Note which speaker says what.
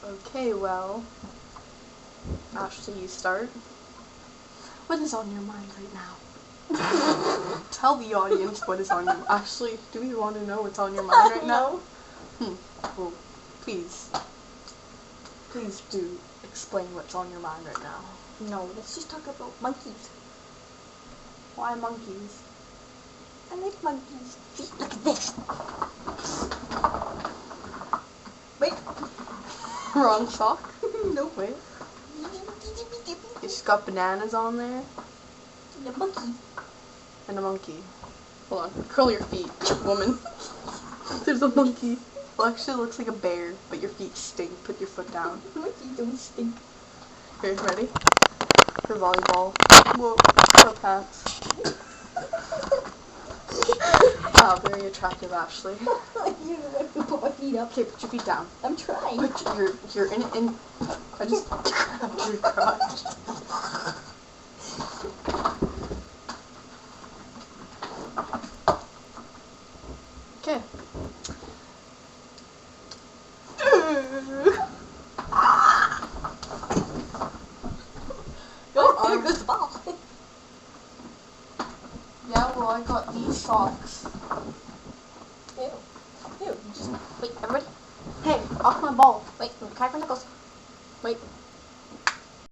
Speaker 1: Okay, well, Ashley, you start.
Speaker 2: What is on your mind right now?
Speaker 1: Tell the audience what is on your mind. Ashley, do you want to know what's on your mind right now? Well, please do explain what's on your mind right now.
Speaker 2: No, let's just talk about monkeys.
Speaker 1: Why monkeys?
Speaker 2: I like monkeys. See, look at this. Wait.
Speaker 1: Wrong sock?
Speaker 2: No.
Speaker 1: Wait. It's got bananas on there.
Speaker 2: The monkey.
Speaker 1: And a monkey. Hold on. Curl your feet, woman. There's a monkey. Well, actually, it looks like a bear, but your feet stink. Put your foot down.
Speaker 2: Monkeys don't stink.
Speaker 1: Here, ready? For volleyball. Whoa. Pro pants. Wow, very attractive, Ashley.
Speaker 2: You want to put my feet up?
Speaker 1: Okay, put your feet down.
Speaker 2: I'm trying.
Speaker 1: You're in. I just grabbed your crotch. Okay.
Speaker 2: Oh, there goes the ball.
Speaker 1: Yeah, well, I got these socks.
Speaker 2: Ew. Ew. Just wait, everybody.
Speaker 1: Hey, off my ball.
Speaker 2: Wait, crack my knuckles.
Speaker 1: Wait.